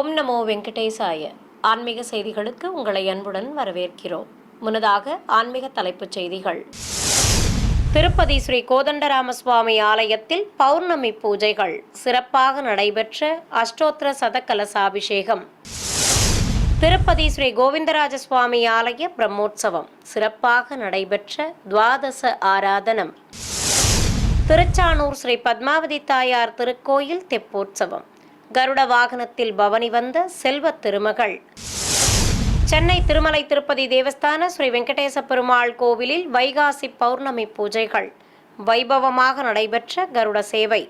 ஓம் நமோ வெங்கடேசாய. ஆன்மீக செய்திகளுக்கு உங்களை அன்புடன் வரவேற்கிறோம். முன்னதாக ஆன்மீக தலைப்புச் செய்திகள். திருப்பதி ஸ்ரீ கோதண்டராமசுவாமி ஆலயத்தில் பௌர்ணமி பூஜைகள் சிறப்பாக நடைபெற்ற அஷ்டோத்திர சதகலசாபிஷேகம். திருப்பதி ஸ்ரீ கோவிந்தராஜ சுவாமி ஆலய பிரம்மோற்சவம் சிறப்பாக நடைபெற்ற துவாதச ஆராதனம். திருச்சானூர் ஸ்ரீ பத்மாவதி தாயார் திருக்கோயில் தெப்போற்சவம். கருட வாகனத்தில் பவனி வந்த செல்வ திருமகள். சென்னை திருமலை திருப்பதி தேவஸ்தான ஸ்ரீ வெங்கடேச பெருமாள் கோவிலில் வைகாசி பௌர்ணமி பூஜைகள் வைபவமாக நடைபெற்ற கருட சேவை.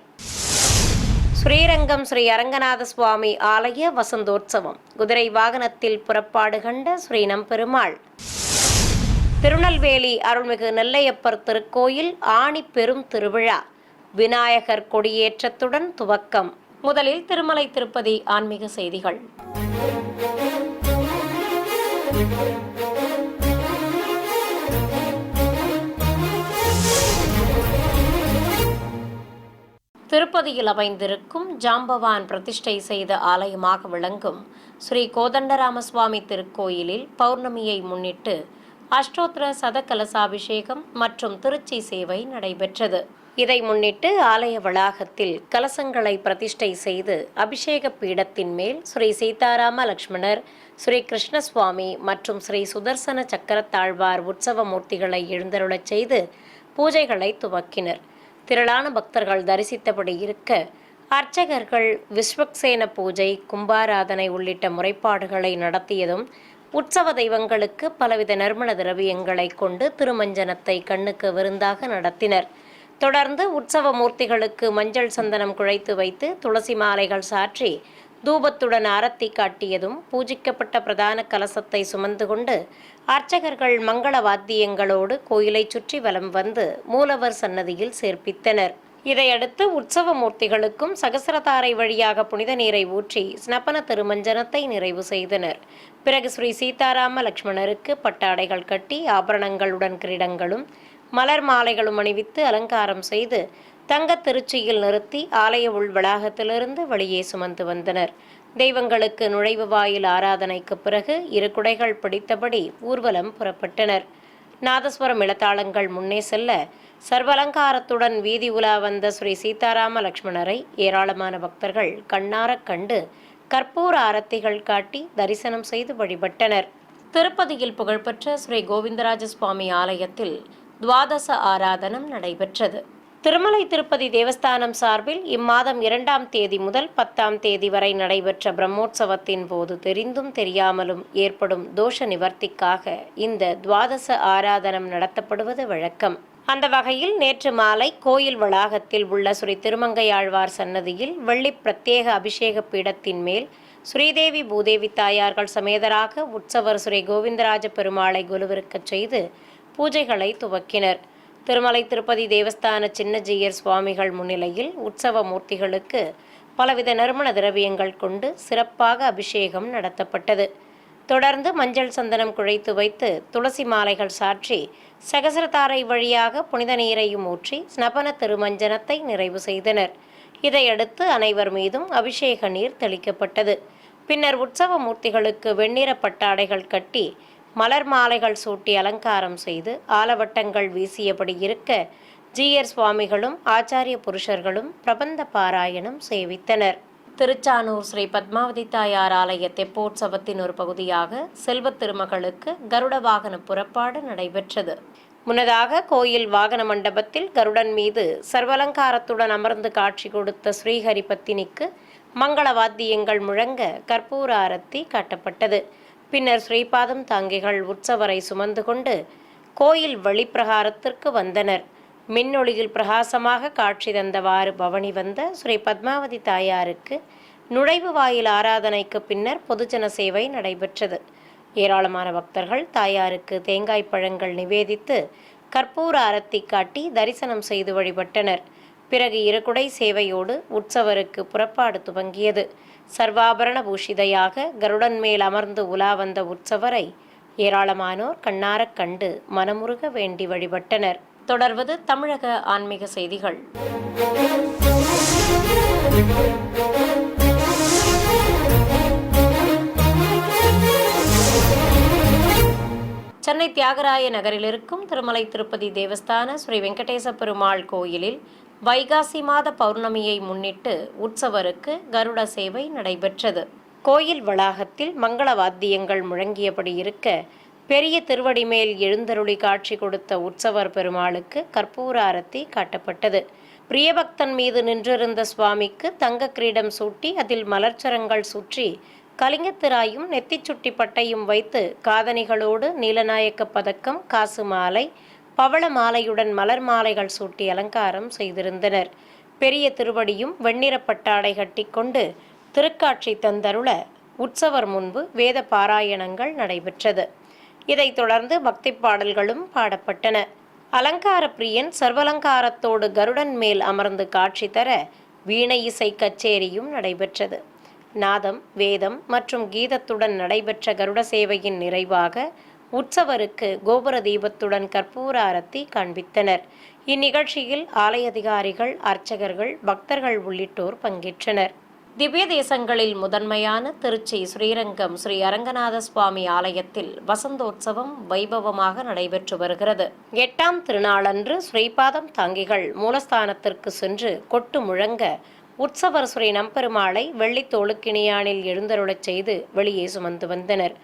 ஸ்ரீரங்கம் ஸ்ரீ அரங்கநாத சுவாமி ஆலய வசந்தோற்சவம். குதிரை வாகனத்தில் புறப்பாடு கண்ட ஸ்ரீநம்பெருமாள். திருநெல்வேலி அருள்மிகு நெல்லையப்பர் திருக்கோயில் ஆணி பெரும் திருவிழா விநாயகர் கொடியேற்றத்துடன் துவக்கம். முதலில் திருமலை திருப்பதி ஆன்மீக செய்திகள். திருப்பதியில் அமைந்திருக்கும் ஜாம்பவான் பிரதிஷ்டை செய்த ஆலயமாக விளங்கும் ஸ்ரீ கோதண்டராமசுவாமி திருக்கோயிலில் பௌர்ணமியை முன்னிட்டு அஷ்டோத்திர சதகலசாபிஷேகம் மற்றும் திருச்சி சேவை நடைபெற்றது. இதை முன்னிட்டு ஆலய வளாகத்தில் கலசங்களை பிரதிஷ்டை செய்து அபிஷேக பீடத்தின் மேல் ஸ்ரீ சீதாராம லக்ஷ்மணர், ஸ்ரீ கிருஷ்ணசுவாமி மற்றும் ஸ்ரீ சுதர்சன சக்கரத்தாழ்வார் உற்சவ மூர்த்திகளை எழுந்தருளச் செய்து பூஜைகளை துவக்கினர். திரளான பக்தர்கள் தரிசித்தபடி இருக்க அர்ச்சகர்கள் விஸ்வக்சேன பூஜை, கும்பாராதனை உள்ளிட்ட முறைப்பாடுகளை நடத்தியதும் உற்சவ தெய்வங்களுக்கு பலவித நறுமண திரவியங்களை கொண்டு திருமஞ்சனத்தை கண்ணுக்கு விருந்தாக நடத்தினர். தொடர்ந்து உற்சவ மூர்த்திகளுக்கு மஞ்சள் சந்தனம் குழைத்து வைத்து துளசி மாலைகள் சாற்றி தூபத்துடன் ஆரத்தி காட்டியதும் பூஜிக்கப்பட்ட பிரதான கலசத்தை சுமந்து கொண்டு அர்ச்சகர்கள் மங்கள வாத்தியங்களோடு கோயிலை சுற்றி வலம் வந்து மூலவர் சன்னதியில் சேர்ப்பித்தனர். இதையடுத்து உற்சவ மூர்த்திகளுக்கும் சகசரதாரை வழியாக புனித நீரை ஊற்றி ஸ்னபன திருமஞ்சனத்தை நிறைவு செய்தனர். பிறகு ஸ்ரீ சீதாராம லக்ஷ்மணருக்கு பட்டாடைகள் கட்டி ஆபரணங்களுடன் கிரீடங்களும் மலர் மாலைகளும் அணிவித்து அலங்காரம் செய்து தங்க திருச்சியில் நிறுத்தி ஆலய உள் வளாகத்திலிருந்து வெளியே சுமந்து வந்தனர். தெய்வங்களுக்கு நுழைவு வாயில் ஆராதனைக்கு பிறகு இரு குடைகள் பிடித்தபடி ஊர்வலம் புறப்பட்டனர். நாதஸ்வரம் இளத்தாளங்கள் முன்னே செல்ல சர்வலங்காரத்துடன் வீதி உலா வந்த ஸ்ரீ சீதாராம லக்ஷ்மணரை ஏராளமான பக்தர்கள் கண்ணாரக் கண்டு கற்பூர ஆரத்திகள் காட்டி தரிசனம் செய்து வழிபட்டனர். திருப்பதியில் புகழ்பெற்ற ஸ்ரீ கோவிந்தராஜ சுவாமி ஆலயத்தில் துவாதச ஆராதனம் நடைபெற்றது. திருமலை திருப்பதி தேவஸ்தானம் சார்பில் இம்மாதம் 2ஆம் தேதி முதல் 10ஆம் தேதி வரை நடைபெற்ற பிரம்மோற்சவத்தின் போது தெரிந்தும் தெரியாமலும் ஏற்படும் தோஷ நிவர்த்திக்காக இந்த துவாதச ஆராதனம் நடத்தப்படுவது வழக்கம். அந்த வகையில் நேற்று மாலை கோயில் வளாகத்தில் உள்ள ஸ்ரீ திருமங்கையாழ்வார் சன்னதியில் வெள்ளி பிரத்யேக அபிஷேக பீடத்தின் மேல் ஸ்ரீதேவி பூதேவி தாயார்கள் சமேதராக உற்சவர் ஸ்ரீ கோவிந்தராஜ பெருமாளை குலுவிருக்கச் செய்து பூஜைகளை துவக்கினர். திருமலை திருப்பதி தேவஸ்தான சின்னஜீயர் சுவாமிகள் முன்னிலையில் உற்சவ மூர்த்திகளுக்கு பலவித நறுமண திரவியங்கள் கொண்டு சிறப்பாக அபிஷேகம் நடத்தப்பட்டது. தொடர்ந்து மஞ்சள் சந்தனம் குழைத்து வைத்து துளசி மாலைகள் சாற்றி சகசரதாரை வழியாக புனித நீரையும் ஊற்றி ஸ்னபன திருமஞ்சனத்தை நிறைவு செய்தனர். இதையடுத்து அனைவர் மீதும் அபிஷேக நீர் தெளிக்கப்பட்டது. பின்னர் உற்சவ மூர்த்திகளுக்கு வெண்ணிற பட்டாடைகள் கட்டி மலர் மாலைகள் சூட்டி அலங்காரம் செய்து ஆலவட்டங்கள் வீசியபடி இருக்க ஜீயர் சுவாமிகளும் ஆச்சாரிய புருஷர்களும் பிரபந்த பாராயணம் சேவித்தனர். திருச்சானூர் ஸ்ரீ பத்மாவதி தாயார் ஆலய தெப்போற்சவத்தின் ஒரு பகுதியாக செல்வ திருமகளுக்கு கருட வாகன புறப்பாடு நடைபெற்றது. முன்னதாக கோயில் வாகன மண்டபத்தில் கருடன் மீது சர்வலங்காரத்துடன் அமர்ந்து காட்சி கொடுத்த ஸ்ரீஹரி பத்தினிக்கு மங்கள வாத்தியங்கள் முழங்க கற்பூர ஆரத்தி காட்டப்பட்டது. பின்னர் ஸ்ரீபாதம் தாங்கிகள் உற்சவரை சுமந்து கொண்டு கோயில் வழிப்பிரகாரத்திற்கு வந்தனர். மின்னொளியில் பிரகாசமாக காட்சி தந்தவாறு பவனி வந்த ஸ்ரீ பத்மாவதி தாயாருக்கு நுழைவு வாயில் ஆராதனைக்கு பின்னர் பொதுஜன சேவை நடைபெற்றது. ஏராளமான பக்தர்கள் தாயாருக்கு தேங்காய் பழங்கள் நிவேதித்து கற்பூர ஆரத்தி காட்டி தரிசனம் செய்து வழிபட்டனர். பிறகு இருகுடை சேவையோடு உற்சவருக்கு புறப்பாடு துவங்கியது. சர்வாபரண பூஷிதையாக கருடன் மேல் அமர்ந்து உலா வந்த உற்சவரை ஏராளமானோர் கண்ணாரக் கண்டு மனமுருக வேண்டி வழிபட்டனர். தொடர்வது தமிழக ஆன்மீக செய்திகள். சென்னை தியாகராய நகரில் இருக்கும் திருமலை திருப்பதி தேவஸ்தான ஸ்ரீ வெங்கடேச பெருமாள் கோயிலில் வைகாசி மாத பௌர்ணமியை முன்னிட்டு உற்சவருக்கு கருட சேவை நடைபெற்றது. கோயில் வளாகத்தில் மங்கள வாத்தியங்கள் முழங்கியபடி இருக்க, பெரிய திருவடி மேல் எழுந்தருளி காட்சி கொடுத்த உற்சவர் பெருமாளுக்கு கற்பூர ஆரத்தி காட்டப்பட்டது. பிரியபக்தன் மீது நின்றிருந்த சுவாமிக்கு தங்க கிரீடம் சூட்டி அதில் மலர்ச்சரங்கள் சுற்றி கலிங்கத்திராயும் நெத்திச்சுட்டி பட்டையும் வைத்து காதணிகளோடு நீலநாயக்க பதக்கம், காசு மாலை, பவள மாலையுடன் மலர் மாலைகள் சூட்டி அலங்காரம் செய்திருந்தனர். பெரிய திருவடியும் வெண்ணிற பட்டாடை கட்டிக்கொண்டு திருக்காட்சி தந்தருள உற்சவர் முன்பு வேத பாராயணங்கள் நடைபெற்றது. இதைத் தொடர்ந்து பக்தி பாடல்களும் பாடப்பட்டன. அலங்கார பிரியன் சர்வலங்காரத்தோடு கருடன் மேல் அமர்ந்து காட்சி தர வீணை இசை கச்சேரியும் நடைபெற்றது. நாதம், வேதம் மற்றும் கீதத்துடன் நடைபெற்ற கருட சேவையின் நிறைவாக உற்சவருக்கு கோபுர தீபத்துடன் கற்பூர ஆரத்தி காண்பித்தனர். இந்நிகழ்ச்சியில் ஆலய அதிகாரிகள், அர்ச்சகர்கள், பக்தர்கள் உள்ளிட்டோர் பங்கேற்றனர். திவ்ய தேசங்களில் முதன்மையான திருச்சி ஸ்ரீரங்கம் ஸ்ரீ அரங்கநாத சுவாமி ஆலயத்தில் வசந்தோற்சவம் வைபவமாக நடைபெற்று வருகிறது. 8ஆம் திருநாளன்று ஸ்ரீபாதம் தாங்கிகள் மூலஸ்தானத்திற்கு சென்று கொட்டு முழங்க உற்சவர் ஸ்ரீ நம்பெருமாளை வெள்ளித்தோளுக்கிணியானில் எழுந்தருளச் செய்து வெளியே சுமந்து வந்தனர்.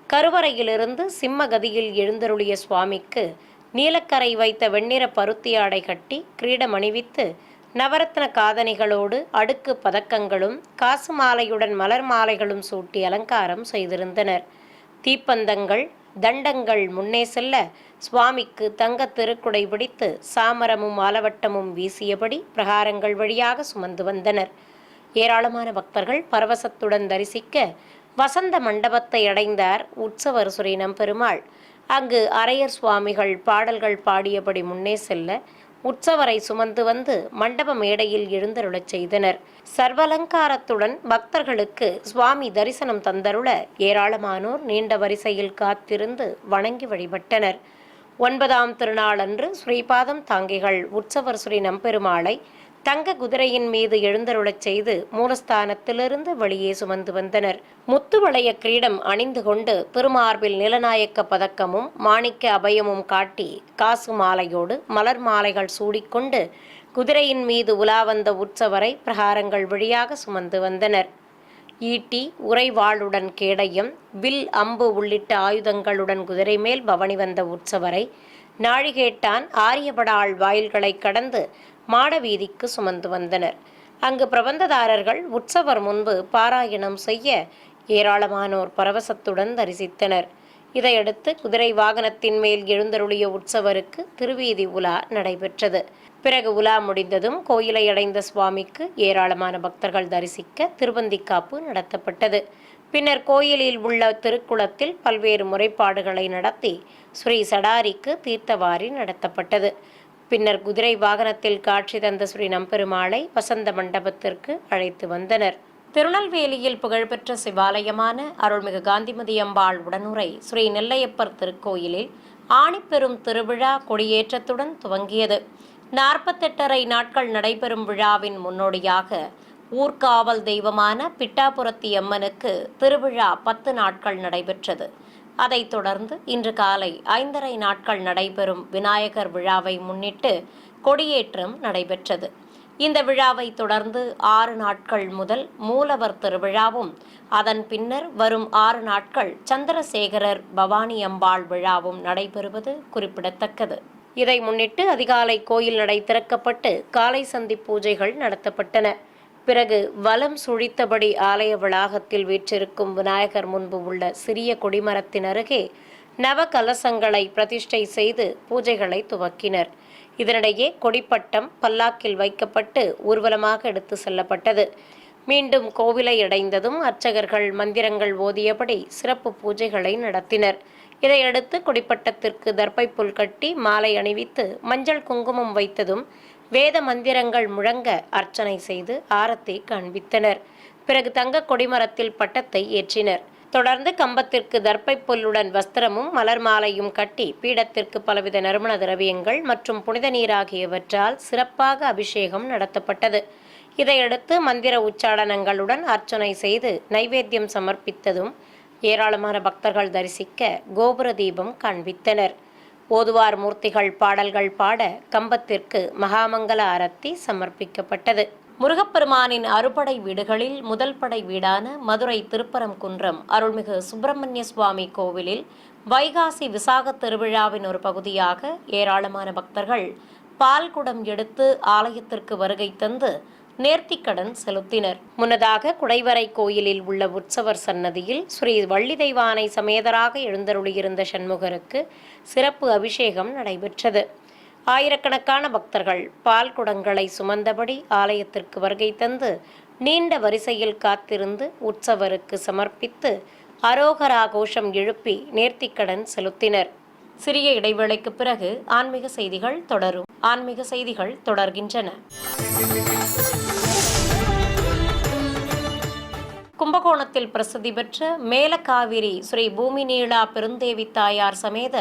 கருவறையிலிருந்து சிம்ம கதியில் எழுந்தருளிய சுவாமிக்கு நீலக்கரை வைத்த வெண்ணிற பருத்தி ஆடை கட்டி கிரீடம் அணிவித்து நவரத்ன காதணிகளோடு அடுக்கு பதக்கங்களும் காசு மாலையுடன் மலர் மாலைகளும் சூட்டி அலங்காரம் செய்திருந்தனர். தீப்பந்தங்கள், தண்டங்கள் முன்னே செல்ல சுவாமிக்கு தங்க திருக்குடை பிடித்து சாமரமும் ஆலவட்டமும் வீசியபடி பிரகாரங்கள் வழியாக சுமந்து வந்தனர். ஏராளமான பக்தர்கள் பரவசத்துடன் தரிசிக்க வசந்த மண்டபத்தை அடைந்தார் உற்சவர் ஸ்ரீ நம்பெருமாள். அங்கு அரையர் சுவாமிகள் பாடல்கள் பாடியபடி முன்னே செல்ல உற்சவரை சுமந்து வந்து மண்டப மேடையில் எழுந்தருளச் செய்தனர். சர்வலங்காரத்துடன் பக்தர்களுக்கு சுவாமி தரிசனம் தந்தருள ஏராளமானோர் நீண்ட வரிசையில் காத்திருந்து வணங்கி வழிபட்டனர். 9ஆம் திருநாளன்று ஸ்ரீபாதம் தாங்கிகள் உற்சவர் ஸ்ரீ நம்பெருமாளை தங்க குதிரையின் மீது எழுந்தருளச் செய்து மூலஸ்தானத்திலிருந்து வெளியே சுமந்து வந்தனர். முத்துவளைய கிரீடம் அணிந்து கொண்டு திருமார்பில் நிலநாயக்க பதக்கமும் மாணிக்க அபயமும் காட்டி காசு மாலையோடு மலர் மாலைகள் சூடிக்கொண்டு குதிரையின் மீது உலா வந்த உற்சவரை பிரகாரங்கள் வழியாக சுமந்து வந்தனர். ஈட்டி, உறைவாளுடன் கேடயம், வில், அம்பு உள்ளிட்ட ஆயுதங்களுடன் குதிரை மேல் பவனி வந்த உற்சவரை நாழிகேட்டான் ஆரியபடாள் வாயில்களை கடந்து மாடவீதிக்கு சுமந்து வந்தனர். அங்கு பிரபந்ததாரர்கள் உற்சவர் முன்பு பாராயணம் செய்ய ஏராளமானோர் பரவசத்துடன் தரிசித்தனர். இதையடுத்து குதிரை வாகனத்தின் மேல் எழுந்தருளிய உற்சவருக்கு திருவீதி உலா நடைபெற்றது. பிறகு உலா முடிந்ததும் கோயிலை அடைந்த சுவாமிக்கு ஏராளமான பக்தர்கள் தரிசிக்க திருவந்திக்காப்பு நடத்தப்பட்டது. பின்னர் கோயிலில் உள்ள திருக்குளத்தில் பல்வேறு முறைப்பாடுகளை நடத்தி ஸ்ரீ சடாரிக்கு தீர்த்தவாரி நடத்தப்பட்டது. பின்னர் குதிரை வாகனத்தில் காட்சி தந்த ஸ்ரீ நம்பெருமாளை வசந்த மண்டபத்திற்கு அழைத்து வந்தனர். திருநெல்வேலியில் புகழ்பெற்ற சிவாலயமான அருள்மிகு காந்திமதி அம்பாள் உடனுரை ஸ்ரீ நெல்லையப்பர் திருக்கோயிலில் ஆணிப்பெரும் திருவிழா கொடியேற்றத்துடன் துவங்கியது. 48 நாட்கள் நடைபெறும் விழாவின் முன்னோடியாக ஊர்காவல் தெய்வமான பிட்டாபுரத்தி அம்மனுக்கு திருவிழா 10 நாட்கள் நடைபெற்றது. அதைத் தொடர்ந்து இன்று காலை 5½ நாட்கள் நடைபெறும் விநாயகர் விழாவை முன்னிட்டு கொடியேற்றம் நடைபெற்றது. இந்த விழாவை தொடர்ந்து 6 நாட்கள் முதல் மூலவர் திருவிழாவும், அதன் பின்னர் வரும் 6 நாட்கள் சந்திரசேகரர் பவானி அம்பாள் விழாவும் நடைபெறுவது குறிப்பிடத்தக்கது. இதை முன்னிட்டு அதிகாலை கோயில் நடை திறக்கப்பட்டு காலை சந்தி பூஜைகள் நடத்தப்பட்டன. பிறகு வலம் சுழித்தபடி ஆலய வளாகத்தில் வீற்றிருக்கும் விநாயகர் முன்பு உள்ள சிறிய கொடிமரத்தின் அருகே நவ கலசங்களை பிரதிஷ்டை செய்து பூஜைகளை துவக்கினர். இதனிடையே கொடிப்பட்டம் பல்லாக்கில் வைக்கப்பட்டு ஊர்வலமாக எடுத்து செல்லப்பட்டது. மீண்டும் கோவிலை அடைந்ததும் அர்ச்சகர்கள் மந்திரங்கள் ஓதியபடி சிறப்பு பூஜைகளை நடத்தினர். இதையடுத்து கொடிப்பட்டத்திற்கு தர்ப்பை புல் கட்டி மாலை அணிவித்து மஞ்சள் குங்குமம் வைத்ததும் வேத மந்திரங்கள் முழங்க அர்ச்சனை செய்து ஆரத்தி காண்பித்தனர். பிறகு தங்க கொடிமரத்தில் பட்டத்தை ஏற்றினர். தொடர்ந்து கம்பத்திற்கு தர்ப்பை புல்லுடன் வஸ்திரமும் மலர் மாலையும் கட்டி பீடத்திற்கு பலவித நறுமண திரவியங்கள் மற்றும் புனித நீர் ஆகியவற்றால் சிறப்பாக அபிஷேகம் நடத்தப்பட்டது. இதையடுத்து மந்திர உச்சாடனங்களுடன் அர்ச்சனை செய்து நைவேத்தியம் சமர்ப்பித்ததும் ஏராளமான பக்தர்கள் தரிசிக்க கோபுர தீபம் காண்பித்தனர். ஓதுவார் மூர்த்திகள் பாடல்கள் பாட கம்பத்திற்கு மகாமங்கல ஆரத்தி சமர்ப்பிக்கப்பட்டது. முருகப்பெருமானின் அறுபடை வீடுகளில் முதல் படை வீடான மதுரை திருப்பரங்குன்றம் அருள்மிகு சுப்பிரமணிய சுவாமி கோவிலில் வைகாசி விசாக திருவிழாவின் ஒரு பகுதியாக ஏராளமான பக்தர்கள் பால்குடம் எடுத்து ஆலயத்திற்கு வருகை தந்து நேர்த்திக்கடன் செலுத்தினர். முன்னதாக குடைவரை கோயிலில் உள்ள உற்சவர் சன்னதியில் ஸ்ரீ வள்ளி தெய்வானை சமேதராக எழுந்தருளியிருந்த சண்முகருக்கு சிறப்பு அபிஷேகம் நடைபெற்றது. ஆயிரக்கணக்கான பக்தர்கள் பால் குடங்களை சுமந்தபடி ஆலயத்திற்கு வருகை தந்து நீண்ட வரிசையில் காத்திருந்து உற்சவருக்கு சமர்ப்பித்து அரோகரா கோஷம் எழுப்பி நேர்த்திக்கடன் செலுத்தினர். சிறிய இடைவேளைக்கு பிறகு ஆன்மீக செய்திகள் தொடரும். ஆன்மீக செய்திகள் தொடர்கின்றன. கும்பகோணத்தில் பிரசித்தி பெற்ற மேலகாவிரி ஸ்ரீ பூமி நீளா பெருந்தேவி தாயார் சமேத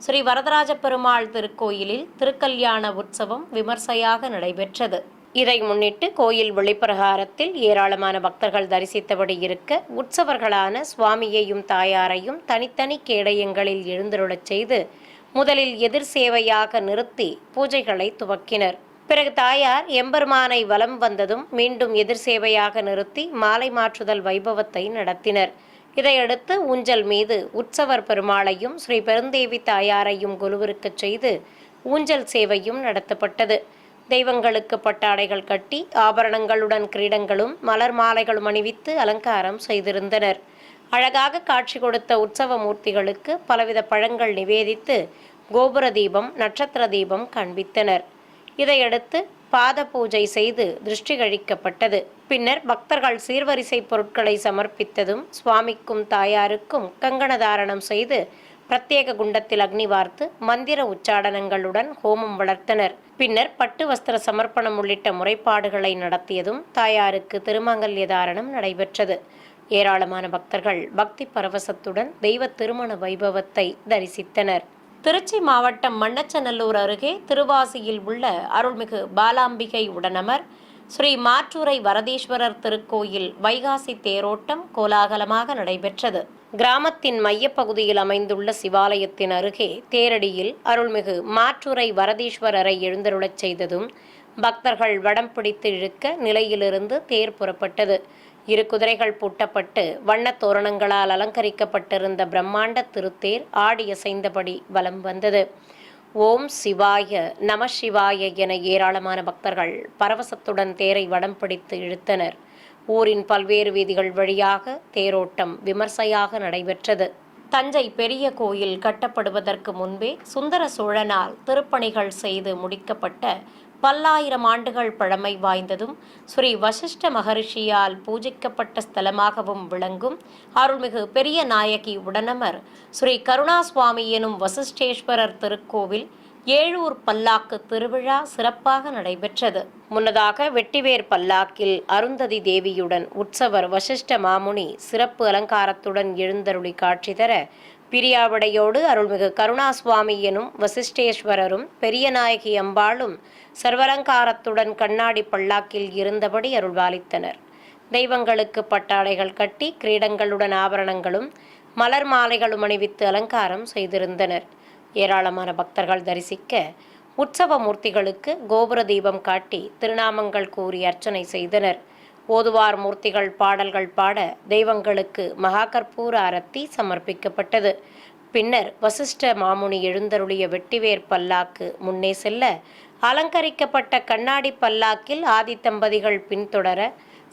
ஸ்ரீ வரதராஜ பெருமாள் திருக்கோயிலில் திருக்கல்யாண உற்சவம் விமர்சையாக நடைபெற்றது. இதை முன்னிட்டு கோயில் வெளிப்பிரகாரத்தில் ஏராளமான பக்தர்கள் தரிசித்தபடி இருக்க உற்சவர்களான சுவாமியையும் தாயாரையும் தனித்தனி கேடயங்களில் எழுந்தருளச் செய்து முதலில் எதிர் சேவையாக நிறுத்தி பூஜைகளை துவக்கினர். பிறகு தாயார் எம்பெருமானை வலம் வந்ததும் மீண்டும் எதிர் சேவையாக நிறுத்தி மாலை மாற்றுதல் வைபவத்தை நடத்தினர். இதையடுத்து ஊஞ்சல் மீது உற்சவர் பெருமாளையும் ஸ்ரீ பெருந்தேவி தாயாரையும் கொலுவிருக்கச் செய்து ஊஞ்சல் சேவையும் நடத்தப்பட்டது. தெய்வங்களுக்கு பட்டாடைகள் கட்டி ஆபரணங்களுடன் கிரீடங்களும் மலர் மாலைகளும் அணிவித்து அலங்காரம் செய்திருந்தனர். அழகாக காட்சி கொடுத்த உற்சவ மூர்த்திகளுக்கு பலவித பழங்கள் நிவேதித்து கோபுர தீபம் நட்சத்திர தீபம் காண்பித்தனர். இதையடுத்து பாத பூஜை செய்து திருஷ்டி கழிக்கப்பட்டது. பின்னர் பக்தர்கள் சீர்வரிசை பொருட்களை சமர்ப்பித்ததும் சுவாமிக்கும் தாயாருக்கும் கங்கண தாரணம் செய்து பிரத்யேக குண்டத்தில் அக்னி வார்த்து மந்திர உச்சாடனங்களுடன் ஹோமம் வளர்த்தனர். பின்னர் பட்டு வஸ்திர சமர்ப்பணம் உள்ளிட்ட முறைப்பாடுகளை நடத்தியதும் தாயாருக்கு திருமங்கல்ய தாரணம் நடைபெற்றது. ஏராளமான பக்தர்கள் பக்தி பரவசத்துடன் தெய்வ திருமண வைபவத்தை தரிசித்தனர். திருச்சி மாவட்டம் மண்ணச்சநல்லூர் அருகே திருவாசியில் உள்ள அருள்மிகு பாலாம்பிகை உடனமர் ஸ்ரீ மாற்றூரை வரதீஸ்வரர் திருக்கோயில் வைகாசி தேரோட்டம் கோலாகலமாக நடைபெற்றது. கிராமத்தின் மையப்பகுதியில் அமைந்துள்ள சிவாலயத்தின் அருகே தேரடியில் அருள்மிகு மாற்றூரை வரதீஸ்வரரை எழுந்தருளச் செய்ததும் பக்தர்கள் வடம் பிடித்து இழுக்க நிலையிலிருந்து தேர் புறப்பட்டது. 2 குதிரைகள் பூட்டப்பட்டு வண்ணத் தோரணங்களால் அலங்கரிக்கப்பட்டிருந்த பிரம்மாண்ட திருத்தேர் ஆடியசைந்தபடி வலம் வந்தது. ஓம் சிவாய நம சிவாய என ஏராளமான பக்தர்கள் பரவசத்துடன் தேரை வடம் பிடித்து இழுத்தனர். ஊரின் பல்வேறு வீதிகள் வழியாக தேரோட்டம் விமர்சையாக நடைபெற்றது. தஞ்சை பெரிய கோயில் கட்டப்படுவதற்கு முன்பே சுந்தர சோழனால் திருப்பணிகள் செய்து முடிக்கப்பட்ட பல்லாயிரம் ஆண்டுகள் பழமை வாய்ந்ததும் ஸ்ரீ வசிஷ்ட மகரிஷியால் பூஜிக்கப்பட்ட ஸ்தலமாகவும் விளங்கும் அருள்மிகு பெரிய நாயகி உடனமர் ஸ்ரீ கருணாசுவாமி எனும் வசிஷ்டேஸ்வரர் திருக்கோவில் ஏழூர் பல்லாக்கு திருவிழா சிறப்பாக நடைபெற்றது. முன்னதாக வெட்டிவேர் பல்லாக்கில் அருந்ததி தேவியுடன் உற்சவர் வசிஷ்ட மாமுனி சிறப்பு அலங்காரத்துடன் எழுந்தருளி காட்சி தர பிரியாவிடையோடு அருள்மிகு கருணாசுவாமி எனும் வசிஷ்டேஸ்வரரும் பெரியநாயகி அம்பாளும் சர்வலங்காரத்துடன் கண்ணாடி பல்லாக்கில் இருந்தபடி அருள்பாலித்தனர். தெய்வங்களுக்கு பட்டாடைகள் கட்டி கிரீடங்களுடன் ஆபரணங்களும் மலர் மாலைகளும் அணிவித்து அலங்காரம் செய்திருந்தனர். ஏராளமான பக்தர்கள் தரிசிக்க உற்சவ மூர்த்திகளுக்கு கோபுர தீபம் காட்டி திருநாமங்கள் கூறி அர்ச்சனை செய்தனர். ஓதுவார் மூர்த்திகள் பாடல்கள் பாட தெய்வங்களுக்கு மகாகற்பூர ஆரத்தி சமர்ப்பிக்கப்பட்டது. பின்னர் வசிஷ்ட மாமுனி எழுந்தருளிய வெட்டிவேர் பல்லாக்கு முன்னே செல்ல அலங்கரிக்கப்பட்ட கண்ணாடி பல்லாக்கில் ஆதி தம்பதிகள் பின்தொடர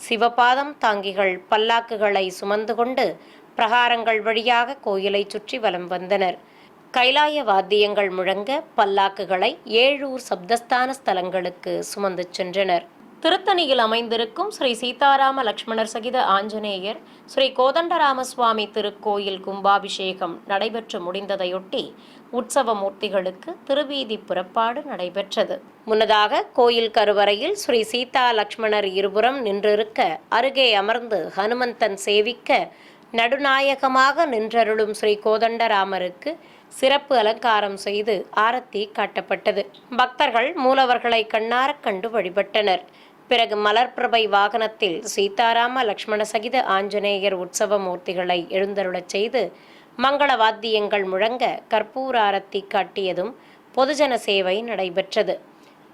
சிவபாதம் தாங்கிகள் பல்லாக்குகளை சுமந்து கொண்டு பிரகாரங்கள் வழியாக கோயிலை சுற்றி வலம் வந்தனர். கைலாய வாத்தியங்கள் முழங்க பல்லாக்குகளை ஏழூர் சப்தஸ்தான ஸ்தலங்களுக்கு சுமந்து சென்றனர். திருத்தணியில் அமைந்திருக்கும் ஸ்ரீ சீதாராம லக்ஷ்மணர் சகித ஆஞ்சநேயர் ஸ்ரீ கோதண்டராமசுவாமி திருக்கோயில் கும்பாபிஷேகம் நடைபெற்று முடிந்ததையொட்டி உற்சவ மூர்த்திகளுக்கு திருவீதி புறப்பாடு நடைபெற்றது. முன்னதாக கோயில் கருவறையில் ஸ்ரீ சீதா லக்ஷ்மணர் இருபுறம் நின்றிருக்க அருகே அமர்ந்து ஹனுமந்தன் சேவிக்க நடுநாயகமாக நின்றருளும் ஸ்ரீ கோதண்டராமருக்கு சிறப்பு அலங்காரம் செய்து ஆரத்தி காட்டப்பட்டது. பக்தர்கள் மூலவர்களை கண்ணாரக் கண்டு வழிபட்டனர். பிறகு மலர்பிரபை வாகனத்தில் சீதாராம லக்ஷ்மண சகித ஆஞ்சநேயர் உற்சவ மூர்த்திகளை எழுந்தருளச் செய்து மங்கள வாத்தியங்கள் முழங்க கற்பூர ஆரத்தி காட்டியதும் பொதுஜன சேவை நடைபெற்றது.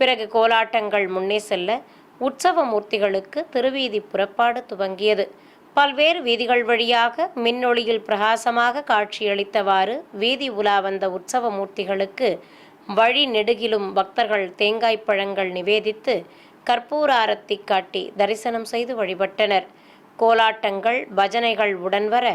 பிறகு கோலாட்டங்கள் முன்னே செல்ல உற்சவ மூர்த்திகளுக்கு திருவீதி புறப்பாடு துவங்கியது. பல்வேறு வீதிகள் வழியாக மின்னொளியில் பிரகாசமாக காட்சியளித்தவாறு வீதி உலா வந்த உற்சவ மூர்த்திகளுக்கு வழி நெடுகிலும் பக்தர்கள் தேங்காய் பழங்கள் நிவேதித்து கற்பூர ஆரத்தி காட்டி தரிசனம் செய்து வழிபட்டனர். கோலாட்டங்கள் பஜனைகள் உடன் வர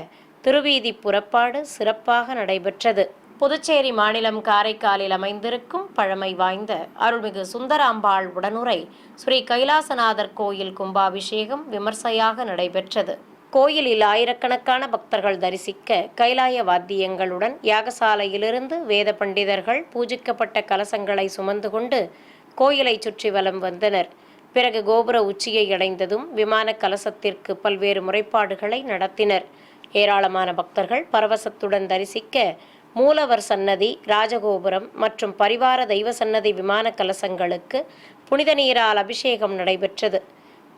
திருவீதி புறப்பாடு சிறப்பாக நடைபெற்றது. புதுச்சேரி மாநிலம் காரைக்காலில் அமைந்திருக்கும் பழமை வாய்ந்த அருள்மிகு சுந்தராம்பாள் உடனுரை ஸ்ரீ கைலாசநாதர் கோயில் கும்பாபிஷேகம் விமர்சையாக நடைபெற்றது. கோயிலில் ஆயிரக்கணக்கான பக்தர்கள் தரிசிக்க கைலாய வாத்தியங்களுடன் யாகசாலையிலிருந்து வேத பண்டிதர்கள் பூஜிக்கப்பட்ட கலசங்களை சுமந்து கொண்டு கோயிலை சுற்றி வலம் வந்தனர். பிறகு கோபுர உச்சியை அடைந்ததும் விமான கலசத்திற்கு பல்வேறு முறைப்பாடுகளை நடத்தினர். ஏராளமான பக்தர்கள் பரவசத்துடன் தரிசிக்க மூலவர் சன்னதி, ராஜகோபுரம் மற்றும் பரிவார தெய்வ சன்னதி விமான கலசங்களுக்கு புனித நீரால் அபிஷேகம் நடைபெற்றது.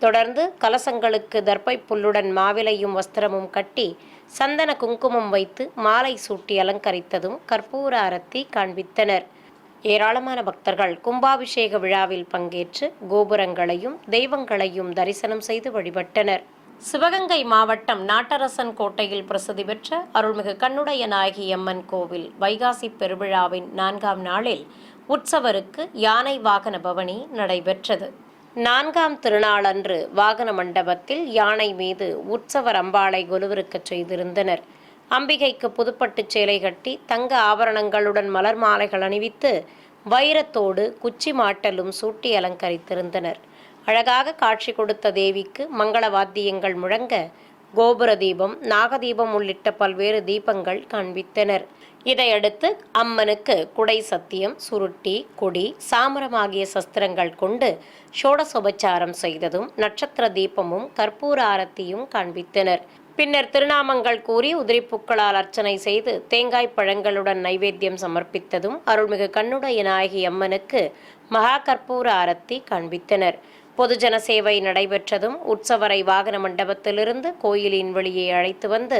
தொடர்ந்து கலசங்களுக்கு தர்ப்பை புல்லுடன் மாவிலையும் வஸ்திரமும் கட்டி சந்தன குங்குமம் வைத்து மாலை சூட்டி அலங்கரித்ததும் கற்பூர ஆரத்தி காண்பித்தனர். ஏராளமான பக்தர்கள் கும்பாபிஷேக விழாவில் பங்கேற்று கோபுரங்களையும் தெய்வங்களையும் தரிசனம் செய்து வழிபட்டனர். சிவகங்கை மாவட்டம் நாட்டரசன் கோட்டையில் பிரசித்தி பெற்ற அருள்மிகு கண்ணுடைய நாயகி அம்மன் கோவில் வைகாசி பெருவிழாவின் 4ஆம் நாளில் உற்சவருக்கு யானை வாகன பவனி நடைபெற்றது. 4ஆம் திருநாளன்று வாகன மண்டபத்தில் யானை மீது உற்சவர் அம்பாளை கொலுவிருக்கச் செய்திருந்தனர். அம்பிகைக்கு புதுப்பட்டு சேலை கட்டி தங்க ஆபரணங்களுடன் மலர் மாலைகள் அணிவித்து வைரத்தோடு குச்சி மாட்டலும் சூட்டி அலங்கரித்திருந்தனர். அழகாக காட்சி கொடுத்த தேவிக்கு மங்கள வாத்தியங்கள் முழங்க கோபுர தீபம், நாகதீபம் உள்ளிட்ட பல்வேறு தீபங்கள் காண்பித்தனர். இதையடுத்து அம்மனுக்கு குடை சத்தியம், சுருட்டி, கொடி, சாமரம் ஆகிய சஸ்திரங்கள் கொண்டு ஷோடசோபச்சாரம் செய்ததும் நட்சத்திர தீபமும் கற்பூர ஆரத்தியும் காண்பித்தனர். பின்னர் திருநாமங்கள் கூறி உதிரிப்பூக்களால் அர்ச்சனை செய்து தேங்காய் பழங்களுடன் நைவேத்தியம் சமர்ப்பித்ததும் அருள்மிகு கண்ணுடைய நாயகி அம்மனுக்கு மகா கற்பூர ஆரத்தி காண்பித்தனர். பொதுஜன சேவை நடைபெற்றதும் உற்சவரை வாகன மண்டபத்திலிருந்து கோயிலின் வெளியே அழைத்து வந்து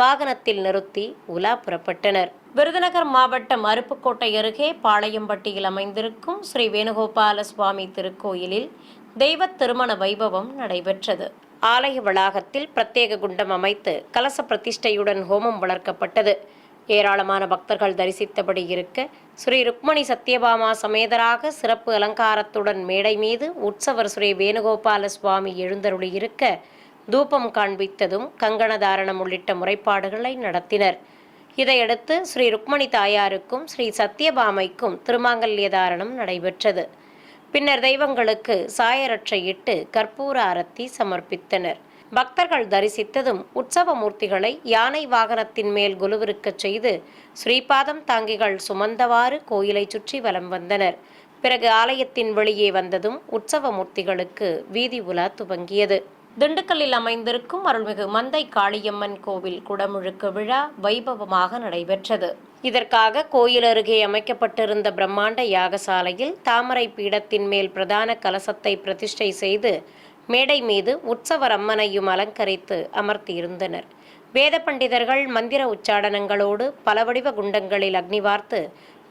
வாகனத்தில் நிறுத்தி உலா புறப்பட்டனர். விருதுநகர் மாவட்டம் அருப்புக்கோட்டை அருகே பாளையம்பட்டியில் அமைந்திருக்கும் ஸ்ரீ வேணுகோபால சுவாமி திருக்கோயிலில் தெய்வ திருமண வைபவம் நடைபெற்றது. ஆலய வளாகத்தில் பிரத்யேக குண்டம் அமைத்து கலச பிரதிஷ்டையுடன் ஹோமம் வளர்க்கப்பட்டது. ஏராளமான பக்தர்கள் தரிசித்தபடி இருக்க ஸ்ரீ ருக்மணி சத்யபாமா சமேதராக சிறப்பு அலங்காரத்துடன் மேடை மீது உற்சவர் ஸ்ரீ வேணுகோபால சுவாமி எழுந்தருளியிருக்க தூபம் காண்பித்ததும் கங்கண தாரணம் உள்ளிட்ட முறைப்பாடுகளை நடத்தினர். இதையடுத்து ஸ்ரீ ருக்மணி தாயாருக்கும் ஸ்ரீ சத்யபாமைக்கும் திருமாங்கல்ய தாரணம் நடைபெற்றது. பின்னர் தெய்வங்களுக்கு சாயரட்சையிட்டு கற்பூர ஆரத்தி சமர்ப்பித்தனர். பக்தர்கள் தரிசித்ததும் உற்சவ மூர்த்திகளை யானை வாகனத்தின் மேல் குலுவிருக்கச் செய்து ஸ்ரீபாதம் தாங்கிகள் சுமந்தவாறு கோயிலை சுற்றி வலம் வந்தனர். பிறகு ஆலயத்தின் வெளியே வந்ததும் உற்சவ மூர்த்திகளுக்கு வீதி உலா துவங்கியது. திண்டுக்கல்லில் அமைந்திருக்கும் அருள்மிகு மந்தை காளியம்மன் கோவில் குடமுழுக்கு விழா வைபவமாக நடைபெற்றது. இதற்காக கோயில் அருகே அமைக்கப்பட்டிருந்த பிரம்மாண்ட யாகசாலையில் தாமரை பீடத்தின் மேல் பிரதான கலசத்தை பிரதிஷ்டை செய்து மேடை மீது உற்சவர் அம்மனையும் அலங்கரித்து அமர்த்தியிருந்தனர். வேத பண்டிதர்கள் மந்திர உச்சாடனங்களோடு பல வடிவ குண்டங்களில் அக்னி வார்த்து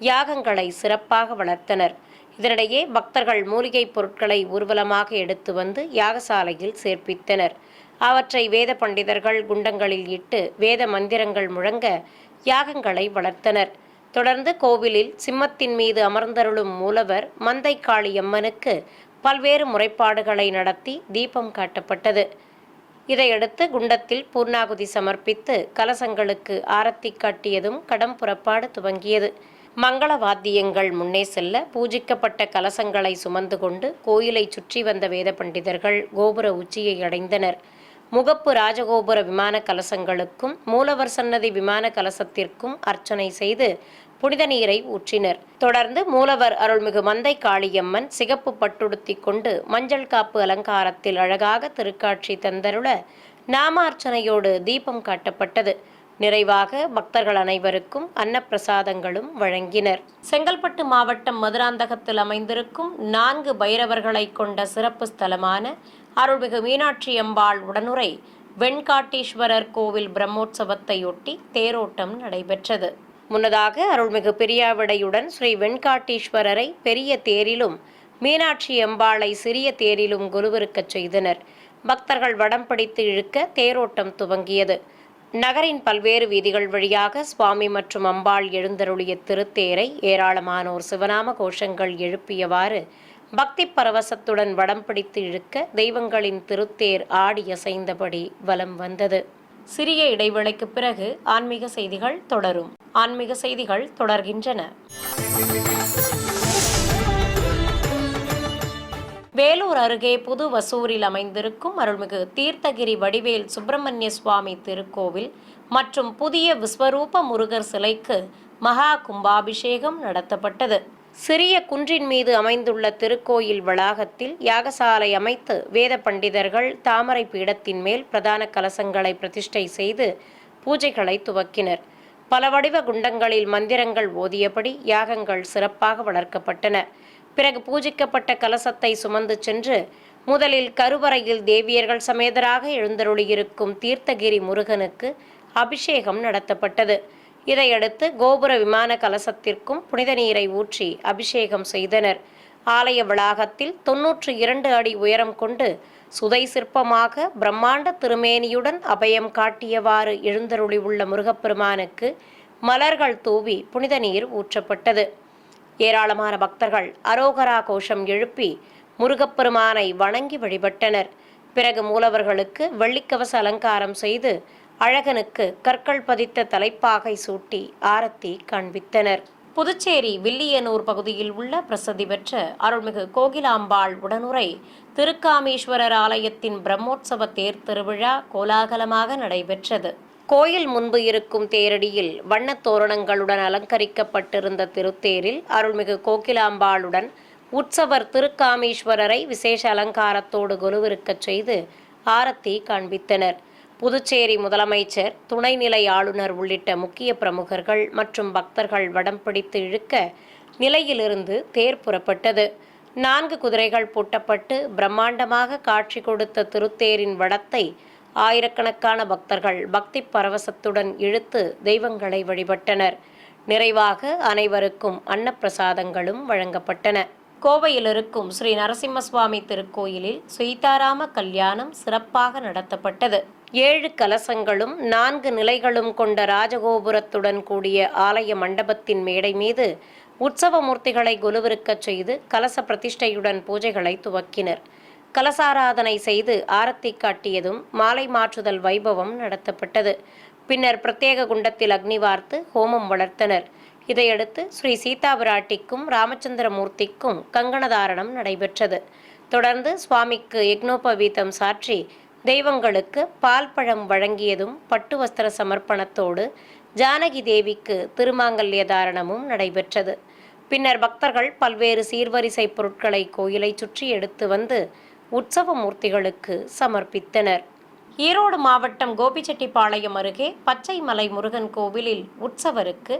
யாகங்களை சிறப்பாக வளர்த்தனர். இதனிடையே பக்தர்கள் மூலிகை பொருட்களை ஊர்வலமாக எடுத்து வந்து யாகசாலையில் சேர்ப்பித்தனர். அவற்றை வேத பண்டிதர்கள் குண்டங்களில் இட்டு வேத மந்திரங்கள் முழங்க யாகங்களை வளர்த்தனர். தொடர்ந்து கோவிலில் சிம்மத்தின் மீது அமர்ந்தருளும் மூலவர் மந்தை காளியம்மனுக்கு பல்வேறு முறைப்பாடுகளை நடத்தி தீபம் காட்டப்பட்டது. இதையடுத்து குண்டத்தில் பூர்ணாகுதி சமர்ப்பித்து கலசங்களுக்கு ஆரத்தி காட்டியதும் கடம் புறப்பாடு துவங்கியது. மங்கள வாத்தியங்கள் முன்னே செல்ல பூஜிக்கப்பட்ட கலசங்களை சுமந்து கொண்டு கோயிலை சுற்றி வந்த வேத பண்டிதர்கள் கோபுர உச்சியை அடைந்தனர். முகப்பு ராஜகோபுர விமான கலசங்களுக்கும் மூலவர் சன்னதி விமான கலசத்திற்கும் அர்ச்சனை செய்து புனித நீரை ஊற்றினர். தொடர்ந்து மூலவர் அருள்மிகு மந்தை காளியம்மன் சிகப்பு பட்டுடுத்தி கொண்டு மஞ்சள் காப்பு அலங்காரத்தில் அழகாக திருக்காட்சி தந்தருள நாமார்ச்சனையோடு தீபம் காட்டப்பட்டது. நிறைவாக பக்தர்கள் அனைவருக்கும் அன்னப்பிரசாதங்களும் வழங்கினர். செங்கல்பட்டு மாவட்டம் மதுராந்தகத்தில் அமைந்திருக்கும் 4 பைரவர்களை கொண்ட சிறப்பு ஸ்தலமான அருள்மிகு மீனாட்சி அம்பாள் உடனுறை வெண்காட்டீஸ்வரர் கோவில் பிரம்மோற்சவத்தையொட்டி தேரோட்டம் நடைபெற்றது. முன்னதாக அருள்மிகு பிரியாவிடையுடன் ஸ்ரீ வெண்காட்டீஸ்வரரை பெரிய தேரிலும் மீனாட்சி அம்பாளை சிறிய தேரிலும் கொலுவிருக்கச் செய்தனர். பக்தர்கள் வடம் பிடித்து இழுக்க தேரோட்டம் துவங்கியது. நகரின் பல்வேறு வீதிகள் வழியாக சுவாமி மற்றும் அம்பாள் எழுந்தருளிய திருத்தேரை ஏராளமானோர் சிவநாம கோஷங்கள் எழுப்பியவாறு பக்தி பரவசத்துடன் வடம் பிடித்து இழுக்க தெய்வங்களின் திருத்தேர் ஆடி அசைந்தபடி வலம் வந்தது. சிறிய இடைவேளைக்கு பிறகு ஆன்மீக செய்திகள் தொடரும். ஆன்மீக செய்திகள் தொடர்கின்றன. வேலூர் அருகே புது வசூரில் அமைந்திருக்கும் அருள்மிகு தீர்த்தகிரி வடிவேல் சுப்பிரமணிய சுவாமி திருக்கோவில் மற்றும் புதிய விஸ்வரூப முருகர் சிலைக்கு மகா கும்பாபிஷேகம் நடத்தப்பட்டது. சிறிய குன்றின் மீது அமைந்துள்ள திருக்கோயில் வளாகத்தில் யாகசாலை அமைத்து வேத பண்டிதர்கள் தாமரை பீடத்தின் மேல் பிரதான கலசங்களை பிரதிஷ்டை செய்து பூஜைகளை துவக்கினர். பல வடிவ குண்டங்களில் மந்திரங்கள் ஓதியபடி யாகங்கள் சிறப்பாக வளர்க்கப்பட்டன. பிறகு பூஜிக்கப்பட்ட கலசத்தை சுமந்து சென்று முதலில் கருவறையில் தேவியர்கள் சமேதராக எழுந்தருளியிருக்கும் தீர்த்தகிரி முருகனுக்கு அபிஷேகம் நடத்தப்பட்டது. இதையடுத்து கோபுர விமான கலசத்திற்கும் புனித நீரை ஊற்றி அபிஷேகம் செய்தனர். ஆலய வளாகத்தில் 92 அடி உயரம் கொண்டு சுதை சிற்பமாக பிரம்மாண்ட திருமேனியுடன் அபயம் காட்டியவாறு எழுந்தருளியுள்ள முருகப்பெருமானுக்கு மலர்கள் தூவி புனித நீர் ஊற்றப்பட்டது. ஏராளமான பக்தர்கள் அரோகரா கோஷம் எழுப்பி முருகப்பெருமானை வணங்கி வழிபட்டனர். பிறகு மூலவர்களுக்கு வெள்ளிக்கவச அலங்காரம் செய்து அழகனுக்கு கற்கள் பதித்த தலைப்பாகை சூட்டி ஆரத்தி காண்பித்தனர். புதுச்சேரி வில்லியனூர் பகுதியில் உள்ள பிரசித்தி பெற்ற அருள்மிகு கோகிலாம்பாள் உடனுறை திருக்காமீஸ்வரர் ஆலயத்தின் பிரம்மோற்சவ தேர் திருவிழா கோலாகலமாக நடைபெற்றது. கோயில் முன்பு இருக்கும் தேரடியில் வண்ணத் தோரணங்களுடன் அலங்கரிக்கப்பட்டிருந்த திருத்தேரில் அருள்மிகு கோகிலாம்பாளுடன் உற்சவர் திருக்காமீஸ்வரரை விசேஷ அலங்காரத்தோடு கொலுவிருக்கச் செய்து ஆரத்தி காண்பித்தனர். புதுச்சேரி முதலமைச்சர், துணைநிலை ஆளுநர் உள்ளிட்ட முக்கிய பிரமுகர்கள் மற்றும் பக்தர்கள் வடம் பிடித்து இழுக்க நிலையிலிருந்து தேர் புறப்பட்டது. 4 குதிரைகள் பூட்டப்பட்டு பிரம்மாண்டமாக காட்சி கொடுத்த திருத்தேரின் வடத்தை ஆயிரக்கணக்கான பக்தர்கள் பக்தி பரவசத்துடன் இழுத்து தெய்வங்களை வழிபட்டனர். நிறைவாக அனைவருக்கும் அன்னப்பிரசாதங்களும் வழங்கப்பட்டன. கோவையில் இருக்கும் ஸ்ரீ நரசிம்ம சுவாமி திருக்கோயிலில் சீதாராம கல்யாணம் சிறப்பாக நடத்தப்பட்டது. 7 கலசங்களும் 4 நிலைகளும் கொண்ட ராஜகோபுரத்துடன் கூடிய ஆலய மண்டபத்தின் மேடை மீது உற்சவ மூர்த்திகளை கொலுவிருக்கச் செய்து கலச பிரதிஷ்டையுடன் பூஜைகளை துவக்கினர். கலசாராதனை செய்து ஆரத்தி காட்டியதும் மாலை மாற்றுதல் வைபவம் நடத்தப்பட்டது. பின்னர் பிரத்யேக குண்டத்தில் அக்னி வார்த்து ஹோமம் வளர்த்தனர். இதையடுத்து ஸ்ரீ சீதா பிராட்டிக்கும் ராமச்சந்திர மூர்த்திக்கும் கங்கணதாரணம் நடைபெற்றது. தொடர்ந்து சுவாமிக்கு யக்னோபவீதம் சாற்றி தெய்வங்களுக்கு பால் பழம் வழங்கியதும் பட்டு வஸ்திர சமர்ப்பணத்தோடு ஜானகி தேவிக்கு திருமாங்கல்ய தாரணமும் நடைபெற்றது. பின்னர் பக்தர்கள் பல்வேறு சீர்வரிசை பொருட்களை கோயிலை சுற்றி எடுத்து வந்து உற்சவ மூர்த்திகளுக்கு சமர்ப்பித்தனர். ஈரோடு மாவட்டம் கோபிச்செட்டிப்பாளையம் அருகே பச்சைமலை முருகன் கோவிலில் உற்சவருக்கு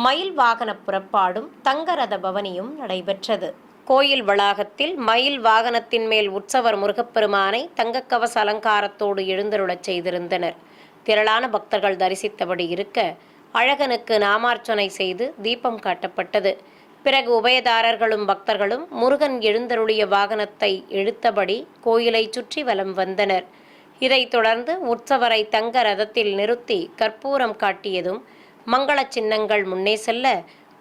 மயில் வாகன புறப்பாடும் தங்கரத பவனியும் நடைபெற்றது. கோயில் வளாகத்தில் மயில் வாகனத்தின் மேல் உற்சவர் முருகப்பெருமானை தங்கக்கவச அலங்காரத்தோடு எழுந்தருளச் செய்திருந்தனர். திரளான பக்தர்கள் தரிசித்தபடி இருக்க அழகனுக்கு நாமார்ச்சனை செய்து தீபம் காட்டப்பட்டது. பிறகு உபயதாரர்களும் பக்தர்களும் முருகன் எழுந்தருளிய வாகனத்தை இழுத்தபடி கோயிலை சுற்றி வலம் வந்தனர். இதைத் தொடர்ந்து உற்சவரை தங்க ரதத்தில் நிறுத்தி கற்பூரம் காட்டியதும் மங்கள சின்னங்கள் முன்னே செல்ல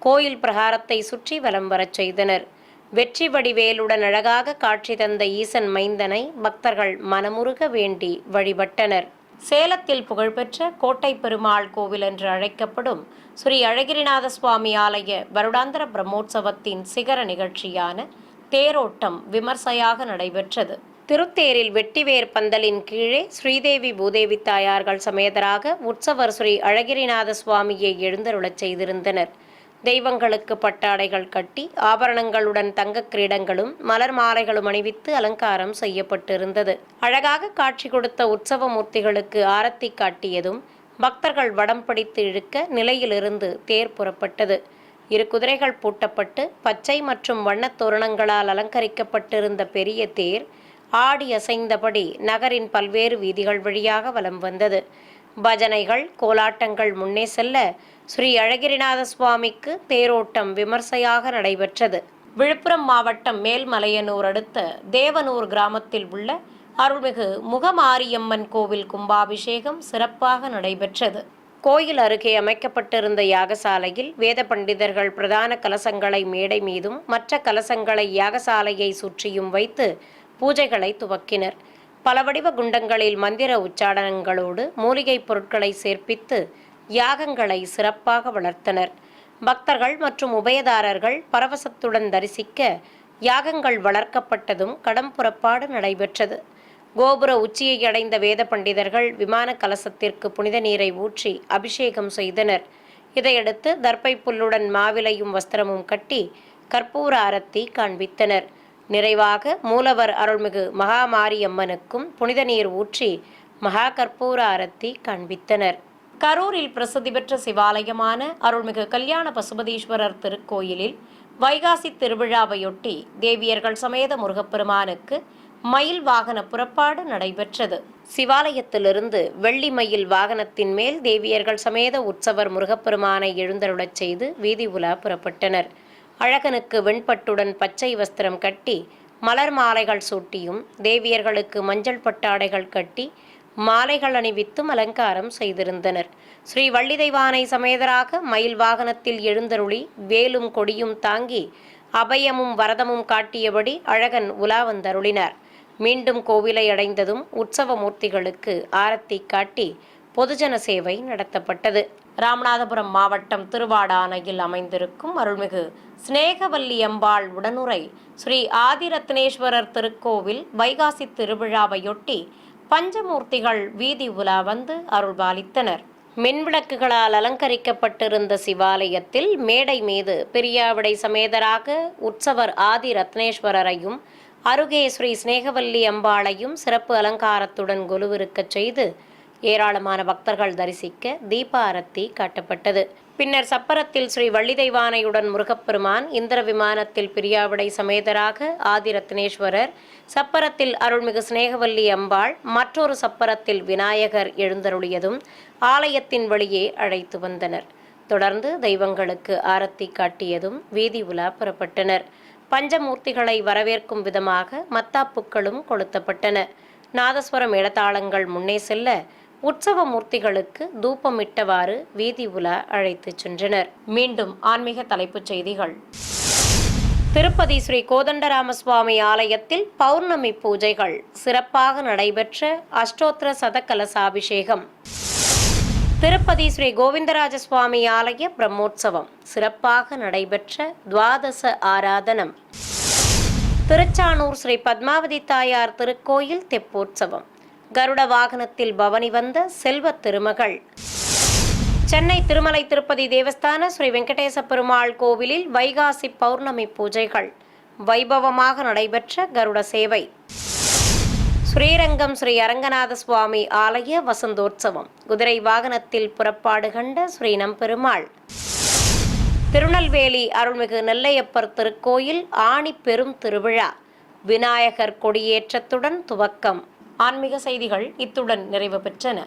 கோயில் பிரகாரத்தை சுற்றி வலம் வரச் செய்தனர். வெற்றி வடிவேலுடன் அழகாக காட்சி தந்த ஈசன் மைந்தனை பக்தர்கள் மனமுருக வேண்டி வழிபட்டனர். சேலத்தில் புகழ்பெற்ற கோட்டை பெருமாள் கோவில் என்று அழைக்கப்படும் ஸ்ரீ அழகிரிநாத சுவாமி ஆலய வருடாந்திர பிரம்மோற்சவத்தின் சிகர நிகழ்ச்சியான தேரோட்டம் விமர்சையாக நடைபெற்றது. திருத்தேரில் வெட்டிவேர் பந்தலின் கீழே ஸ்ரீதேவி பூதேவி தாயார்கள் சமேதராக உற்சவர் ஸ்ரீ அழகிரிநாத சுவாமியை எழுந்தருளச் செய்திருந்தனர். தெய்வங்களுக்கு பட்டாடைகள் கட்டி ஆபரணங்களுடன் தங்க கிரீடங்களும் மலர் மாலைகளும் அணிவித்து அலங்காரம் செய்யப்பட்டிருந்தது. அழகாக காட்சி கொடுத்த உற்சவ மூர்த்திகளுக்கு ஆரத்தி காட்டியதும் பக்தர்கள் வடம் பிடித்து இழுக்க நிலையிலிருந்து தேர் புறப்பட்டது. 2 குதிரைகள் பூட்டப்பட்டு பச்சை மற்றும் வண்ணத் தோரணங்களால் அலங்கரிக்கப்பட்டிருந்த பெரிய தேர் ஆடி அசைந்தபடி நகரின் பல்வேறு வீதிகள் வழியாக வலம் வந்தது. பஜனைகள், கோலாட்டங்கள் முன்னே செல்ல ஸ்ரீ அழகிரிநாத சுவாமிக்கு தேரோட்டம் விமர்சையாக நடைபெற்றது. விழுப்புரம் மாவட்டம் மேல்மலையனூர் அடுத்த தேவனூர் கிராமத்தில் உள்ள அருள்மிகு முகமாரியம்மன் கோவில் கும்பாபிஷேகம் சிறப்பாக நடைபெற்றது. கோயில் அருகே அமைக்கப்பட்டிருந்த யாகசாலையில் வேத பண்டிதர்கள் பிரதான கலசங்களை மேடை மீதும் மற்ற கலசங்களை யாகசாலையை சுற்றியும் வைத்து பூஜைகளை துவக்கினர். பல வடிவ குண்டங்களில் மந்திர உச்சாடனங்களோடு மூலிகைப் பொருட்களை சேர்ப்பித்து யாகங்களை சிறப்பாக வளர்த்தனர். பக்தர்கள் மற்றும் உபயதாரர்கள் பரவசத்துடன் தரிசிக்க யாகங்கள் வளர்க்கப்பட்டதும் கடம் புறப்பாடு நடைபெற்றது. கோபுர உச்சியை அடைந்த வேத பண்டிதர்கள் விமான கலசத்திற்கு புனித நீரை ஊற்றி அபிஷேகம் செய்தனர். இதையடுத்து தர்ப்பை புல்லுடன் மாவிலையும் வஸ்திரமும் கட்டி கற்பூர ஆரத்தி காண்பித்தனர். நிறைவாக மூலவர் அருள்மிகு மகாமாரியம்மனுக்கும் புனித நீர் ஊற்றி மகா கற்பூர ஆரத்தி காண்பித்தனர். கரூரில் பிரசித்தி பெற்ற சிவாலயமான அருள்மிகு கல்யாண பசுபதீஸ்வரர் திருக்கோயிலில் வைகாசி திருவிழாவையொட்டி தேவியர்கள் சமேத முருகப்பெருமானுக்கு மயில் வாகன புறப்பாடு நடைபெற்றது. சிவாலயத்திலிருந்து வெள்ளி மயில் வாகனத்தின் மேல் தேவியர்கள் சமேத உற்சவர் முருகப்பெருமானை எழுந்தருளச் செய்து வீதி உலா புறப்பட்டனர். அழகனுக்கு வெண்பட்டுடன் பச்சை வஸ்திரம் கட்டி மலர் மாலைகள் சூட்டியும் தேவியர்களுக்கு மஞ்சள் பட்டாடைகள் கட்டி மாலைகள் அணிவித்தும் அலங்காரம் செய்திருந்தனர். ஸ்ரீ வள்ளிதெய்வானை சமேதராக மயில் வாகனத்தில் எழுந்தருளி வேலும் கொடியும் தாங்கி அபயமும் வரதமும் காட்டியபடி அழகன் உலா வந்தருளினார். மீண்டும் கோவிலை அடைந்ததும் உற்சவ மூர்த்திகளுக்கு ஆரத்தி காட்டி பொதுஜன சேவை நடத்தப்பட்டது. ராமநாதபுரம் மாவட்டம் திருவாடானையில் அமைந்திருக்கும் அருள்மிகு ஸ்நேகவல்லி அம்பாள் உடனுரை ஸ்ரீ ஆதிரத்னேஸ்வரர் திருக்கோவில் வைகாசி திருவிழாவையொட்டி பஞ்சமூர்த்திகள் வீதி உலா வந்து அருள்பாலித்தனர். மின்விளக்குகளால் அலங்கரிக்கப்பட்டிருந்த சிவாலயத்தில் மேடை மீது பிரியாவிடை சமேதராக உற்சவர் ஆதி ரத்னேஸ்வரரையும் அருகே ஸ்ரீ ஸ்நேகவல்லி அம்பாளையும் சிறப்பு அலங்காரத்துடன் கொலுவிருக்கச் செய்து ஏராளமான பக்தர்கள் தரிசிக்க தீப ஆரத்தி காட்டப்பட்டது. பின்னர் சப்பரத்தில் ஸ்ரீ வள்ளிதெய்வானையுடன் முருகப்பெருமான், இந்திர விமானத்தில் பிரியாவிடை சமேதராக ஆதிரத்னேஸ்வரர், சப்பரத்தில் அருள்மிகு ஸ்நேகவல்லி அம்பாள், மற்றொரு சப்பரத்தில் விநாயகர் எழுந்தருளியதும் ஆலயத்தின் வழியே அழைத்து வந்தனர். தொடர்ந்து தெய்வங்களுக்கு ஆரத்தி காட்டியதும் வீதி உலா புறப்பட்டனர். பஞ்சமூர்த்திகளை வரவேற்கும் விதமாக மத்தாப்புக்களும் கொளுத்தப்பட்டன. நாதஸ்வர மேளதாளங்கள் முன்னே செல்ல உற்சவ மூர்த்திகளுக்கு தூபமிட்டவாறு வீதி உலா அழைத்துச் சென்றனர். மீண்டும் ஆன்மீக தலைப்புச் செய்திகள். திருப்பதி ஸ்ரீ கோதண்டராமசுவாமி ஆலயத்தில் பௌர்ணமி பூஜைகள் சிறப்பாக நடைபெற்ற அஷ்டோத்திர சதகலசாபிஷேகம். திருப்பதி ஸ்ரீ கோவிந்தராஜ சுவாமி ஆலய பிரம்மோற்சவம் சிறப்பாக நடைபெற்ற துவாதச ஆராதனம். திருச்சானூர் ஸ்ரீ பத்மாவதி தாயார் திருக்கோயில் தெப்போற்சவம். கருட வாகனத்தில் பவனி வந்த செல்வ திருமகள். சென்னை திருமலை திருப்பதி தேவஸ்தான ஸ்ரீ வெங்கடேச பெருமாள் கோவிலில் வைகாசி பௌர்ணமி பூஜைகள் வைபவமாக நடைபெற்ற கருட சேவை. ஸ்ரீரங்கம் ஸ்ரீ அரங்கநாத சுவாமி ஆலய வசந்தோற்சவம். குதிரை வாகனத்தில் புறப்பாடு கண்ட ஸ்ரீ நம்பெருமாள். திருநெல்வேலி அருள்மிகு நெல்லையப்பர் திருக்கோயில் ஆணி பெரும் திருவிழா விநாயகர் கொடியேற்றத்துடன் துவக்கம். ஆன்மீக செய்திகள் இத்துடன் நிறைவு பெற்றன.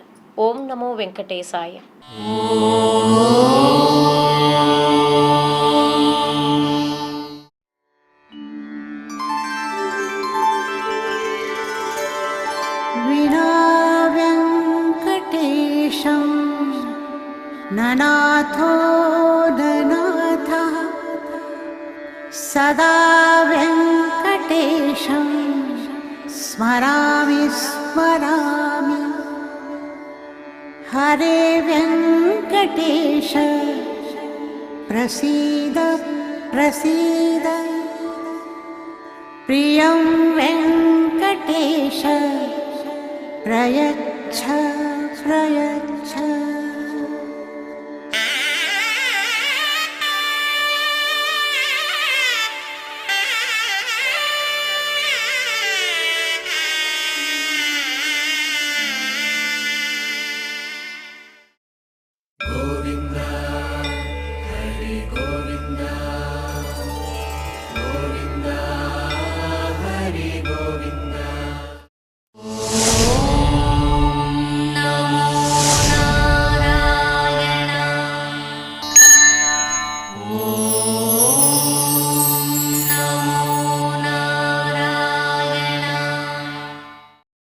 ஓம் நமோ வெங்கடேசாய. வினா வெங்கடேஷம் நநாதோ நநாதா சதா வெங்கடேஷம் ஸ்மராமி ஸ்மராமி. ஹரே வெங்கடேஷ பிரசீத பிரசீத. பிரியம் வெங்கடேஷ பிரயச்ச பிரயச்ச.